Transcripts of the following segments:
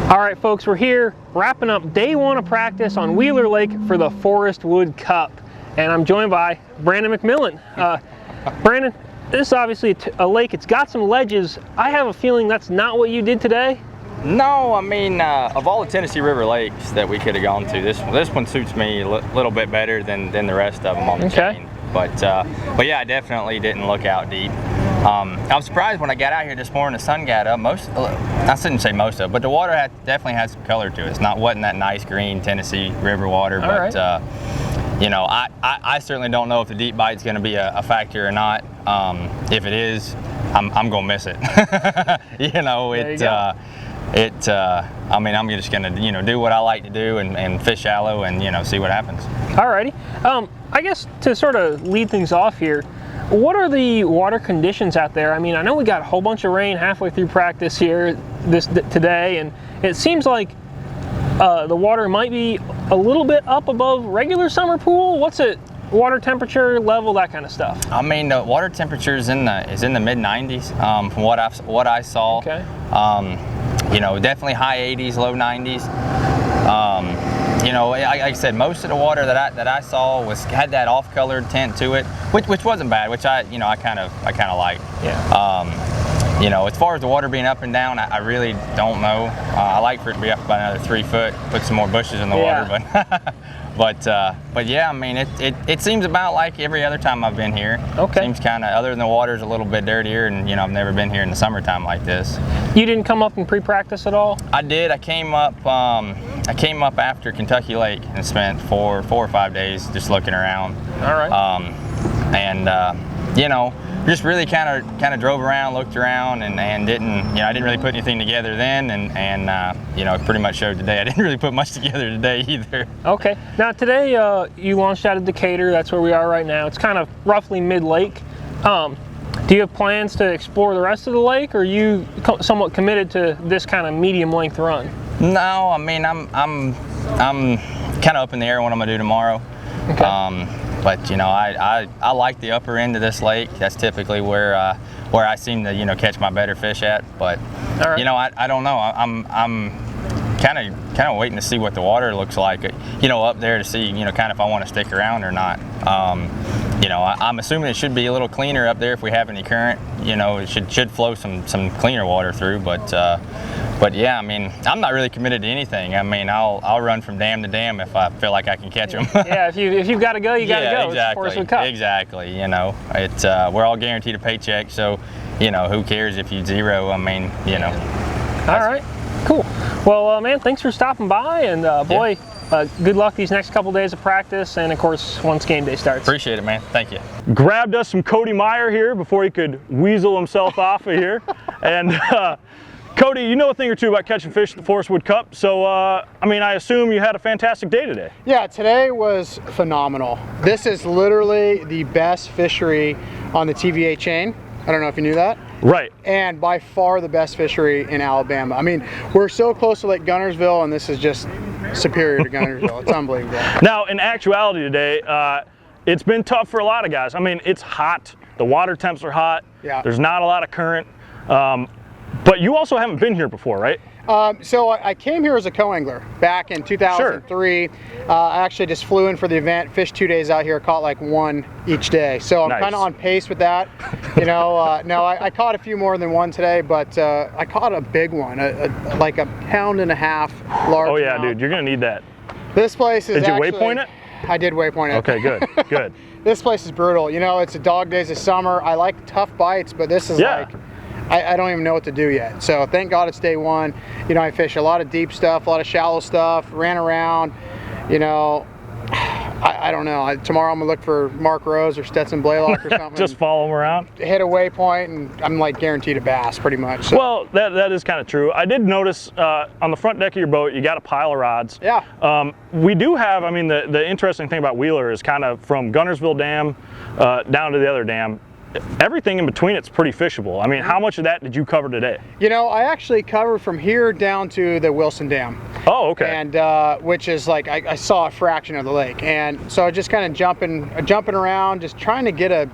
All right, folks, we're here wrapping up day one of practice on Wheeler Lake for the Forrest Wood Cup. And I'm joined by Brandon McMillan. Brandon, this is obviously a lake. It's got some ledges. I have a feeling that's not what you did today. No, I mean, of all the Tennessee River lakes that we could have gone to, this one suits me a little bit better than the rest of them on the chain. But yeah, I definitely didn't look out deep. I was surprised when I got out here this morning, the sun got up. I shouldn't say most of it, but the water definitely had some color to it. It wasn't that nice green Tennessee River water, but you know, I certainly don't know if the deep bite's going to be a factor or not. If it is, I'm going to miss it. You know, I mean, I'm just going to, you know, do what I like to do and fish shallow and, you know, see what happens. Alrighty. I guess to sort of lead things off here, what are the water conditions out there? I mean, I know we got a whole bunch of rain halfway through practice here today, and it seems like the water might be a little bit up above regular summer pool. What's it? Water temperature, level, that kind of stuff. I mean, the water temperature is in the mid 90s from what I saw. Okay. You know, definitely high 80s, low 90s. You know, like I said, most of the water that I saw had that off-colored tint to it, which wasn't bad, which I kind of like. Yeah. You know, as far as the water being up and down, I really don't know. I like for it to be up by another 3 foot, put some more bushes in the water, but yeah, I mean, it seems about like every other time I've been here. Okay. Seems kind of, other than the water's a little bit dirtier, and you know, I've never been here in the summertime like this. You didn't come up and pre-practice at all? I did. I came up after Kentucky Lake and spent four or 5 days just looking around. All right. You know, just really kind of drove around, looked around, and didn't, you know, I didn't really put anything together then, and you know, it pretty much showed today. I didn't really put much together today either. Okay. Now today you launched out of Decatur. That's where we are right now. It's kind of roughly mid-lake. Do you have plans to explore the rest of the lake, or are you somewhat committed to this kind of medium length run? No, I mean, I'm kind of up in the air what I'm gonna do tomorrow. Okay. But you know, I like the upper end of this lake. That's typically where I seem to, you know, catch my better fish at. But you know, I don't know. I'm kind of waiting to see what the water looks like, you know, up there, to see, you know, kind of if I want to stick around or not. You know, I'm assuming it should be a little cleaner up there if we have any current. You know, it should flow some cleaner water through. But yeah, I mean, I'm not really committed to anything. I mean, I'll run from dam to dam if I feel like I can catch them. Yeah, if you've got to go, you got to go. Exactly. It's Forrest Wood Cup. Exactly. You know, we're all guaranteed a paycheck, so you know, who cares if you zero? I mean, you know. All right. Cool. Well, man, thanks for stopping by, and boy, good luck these next couple days of practice, and of course, once game day starts. Appreciate it, man. Thank you. Grabbed us some Cody Meyer here before he could weasel himself off of here. And Cody, you know a thing or two about catching fish at the Forrest Wood Cup, so I mean, I assume you had a fantastic day today. Yeah, today was phenomenal. This is literally the best fishery on the TVA chain. I don't know if you knew that. Right. And by far the best fishery in Alabama. I mean, we're so close to Lake Guntersville, and this is just superior to Guntersville. It's unbelievable. Now, in actuality today, it's been tough for a lot of guys. I mean, it's hot. The water temps are hot. Yeah. There's not a lot of current. But you also haven't been here before, right? So I came here as a co-angler back in 2003. Sure. I actually just flew in for the event, fished 2 days out here, caught like one each day. So I'm kind of on pace with that. You know, no, I caught a few more than one today, but I caught a big one, like 1.5 pound large. Oh yeah, amount. dude, you're gonna need that. This place is. Did you waypoint it? I did waypoint it. Okay, good, good. This place is brutal. You know, it's a dog days of summer. I like tough bites, but this is like. I don't even know what to do yet. So thank God it's day one. You know, I fish a lot of deep stuff, a lot of shallow stuff, ran around, you know, I don't know. Tomorrow I'm gonna look for Mark Rose or Stetson Blaylock or something. Just follow them around? Hit a waypoint and I'm like guaranteed a bass pretty much. So. Well, that is kind of true. I did notice on the front deck of your boat, you got a pile of rods. Yeah. We do have, I mean, the interesting thing about Wheeler is kind of from Guntersville Dam down to the other dam, everything in between it's pretty fishable. I mean, how much of that did you cover today? You know, I actually covered from here down to the Wilson Dam. Oh, okay. And which is like, I saw a fraction of the lake. And so I just kind of jumping around, just trying to get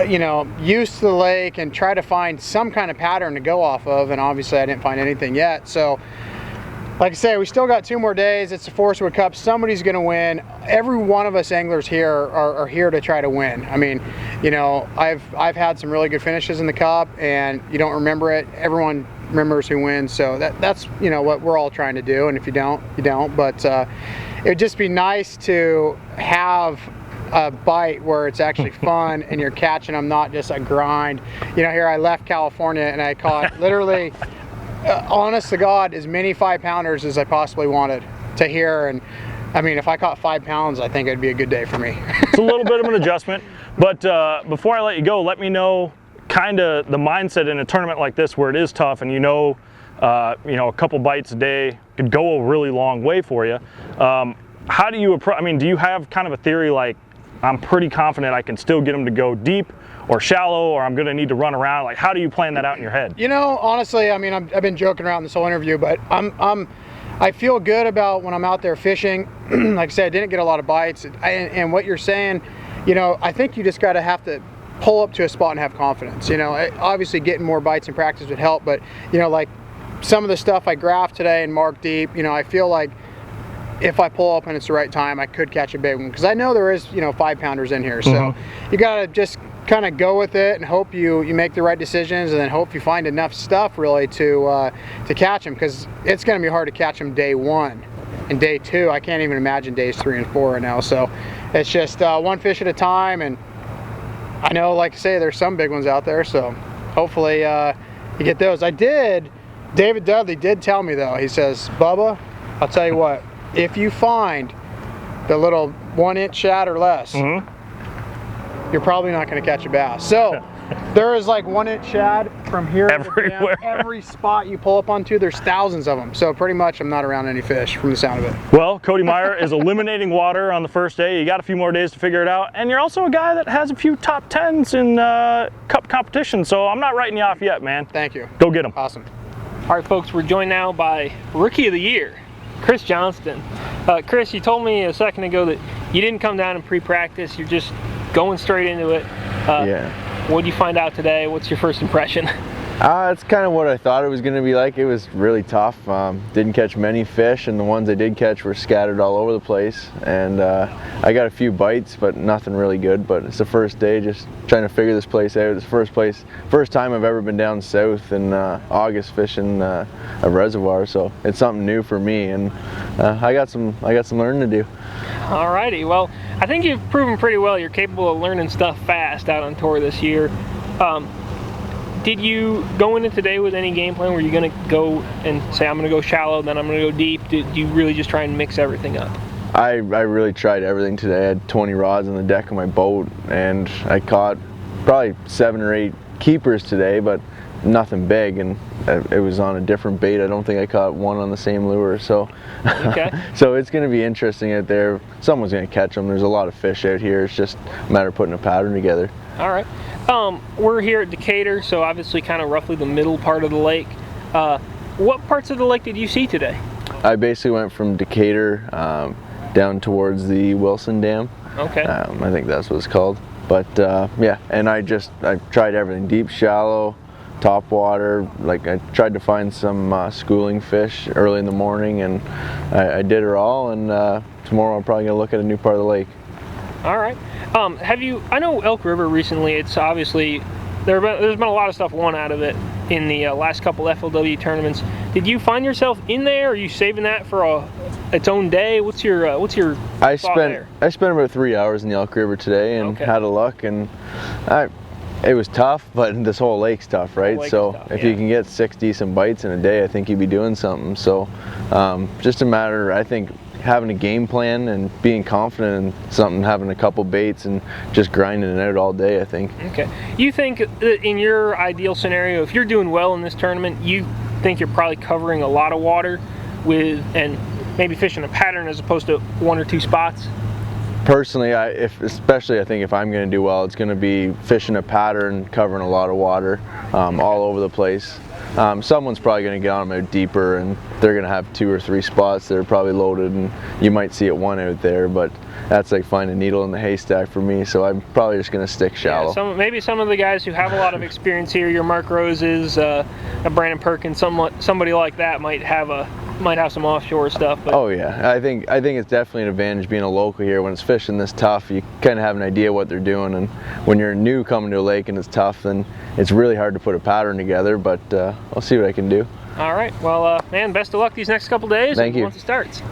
you know, used to the lake and try to find some kind of pattern to go off of. And obviously I didn't find anything yet. So like I say, we still got 2 more days. It's the Forrest Wood Cup. Somebody's going to win. Every one of us anglers here are here to try to win. I mean, you know, I've had some really good finishes in the Cup, and you don't remember it. Everyone remembers who wins. So that's you know what we're all trying to do. And if you don't, you don't. But it would just be nice to have a bite where it's actually fun and you're catching them, not just a grind. You know, here I left California and I caught literally. Honest to God, as many 5-pounders as I possibly wanted to hear, and I mean, if I caught 5 pounds, I think it'd be a good day for me. It's a little bit of an adjustment, but before I let you go, let me know kind of the mindset in a tournament like this where it is tough, and you know, a couple bites a day could go a really long way for you. How do you approach? I mean, do you have kind of a theory like, I'm pretty confident I can still get them to go deep or shallow, or I'm going to need to run around? Like, how do you plan that out in your head? You know, honestly, I mean, I've been joking around this whole interview, but I feel good about when I'm out there fishing. Like I said, I didn't get a lot of bites, and what you're saying, you know, I think you just got to have to pull up to a spot and have confidence. You know, obviously getting more bites in practice would help, but you know, like some of the stuff I graphed today and marked deep, you know, I feel like if I pull up and it's the right time, I could catch a big one, because I know there is, you know, 5-pounders in here. So you got to just kind of go with it and hope you make the right decisions, and then hope you find enough stuff really to catch them, because it's going to be hard to catch them day 1 and day 2. I can't even imagine days 3 and 4 right now. So it's just one fish at a time, and I know, like I say, there's some big ones out there, so hopefully you get those. David Dudley did tell me though, he says, Bubba, I'll tell you what, if you find the little 1-inch shad or less, you're probably not going to catch a bass. So there is like 1-inch shad from here everywhere. Every spot you pull up onto, there's thousands of them. So pretty much I'm not around any fish from the sound of it. Well, Cody Meyer is eliminating water on the first day. You got a few more days to figure it out, and you're also a guy that has a few top 10s in Cup competition, so I'm not writing you off yet, man. Thank you. Go get them. Awesome. All right, folks, we're joined now by Rookie of the Year, Chris Johnston. Chris, you told me a second ago that you didn't come down and pre-practice. You're just going straight into it. Yeah. What did you find out today? What's your first impression? It's kind of what I thought it was going to be like. It was really tough. Didn't catch many fish, and the ones I did catch were scattered all over the place. And I got a few bites, but nothing really good. But it's the first day, just trying to figure this place out. It's the first time I've ever been down south in August fishing a reservoir, so it's something new for me, and I got some learning to do. Alrighty, well, I think you've proven pretty well you're capable of learning stuff fast out on tour this year. Did you go into today with any game plan? Were you going to go and say, I'm going to go shallow, then I'm going to go deep? Did you really just try and mix everything up? I really tried everything today. I had 20 rods on the deck of my boat, and I caught probably 7 or 8 keepers today, but nothing big, and it was on a different bait. I don't think I caught one on the same lure, so okay. So it's going to be interesting out there. Someone's going to catch them. There's a lot of fish out here. It's just a matter of putting a pattern together. All right. We're here at Decatur, so obviously kind of roughly the middle part of the lake. What parts of the lake did you see today? I basically went from Decatur down towards the Wilson Dam. Okay. I think that's what it's called. But yeah, and I tried everything: deep, shallow, top water. Like, I tried to find some schooling fish early in the morning, and I did it all. And tomorrow I'm probably gonna look at a new part of the lake. All right. I know Elk River recently, it's obviously, there's been a lot of stuff won out of it in the last couple FLW tournaments. Did you find yourself in there? Are you saving that for its own day? What's your I spent about 3 hours in the Elk River today, and had a look, and it was tough, but this whole lake's tough, right? If you can get 6 decent bites in a day, I think you'd be doing something. So just a matter, I think, having a game plan and being confident in something, having a couple baits and just grinding it out all day, I think. Okay. You think that in your ideal scenario, if you're doing well in this tournament, you think you're probably covering a lot of water and maybe fishing a pattern as opposed to 1 or 2 spots? Personally, especially I think if I'm going to do well, it's going to be fishing a pattern, covering a lot of water all over the place. Someone's probably going to get on them out deeper, and they're going to have 2 or 3 spots that are probably loaded, and you might see it one out there, but that's like finding a needle in the haystack for me, so I'm probably just going to stick shallow. Yeah, maybe some of the guys who have a lot of experience here, your Mark Roses, a Brandon Perkins, somebody like that might have a might have some offshore stuff. But Oh yeah, I think it's definitely an advantage being a local here. When it's fishing this tough, you kind of have an idea what they're doing, and when you're new coming to a lake and it's tough, then it's really hard to put a pattern together. But I'll see what I can do. all right, well, man, best of luck these next couple days. Thank you. Once it starts.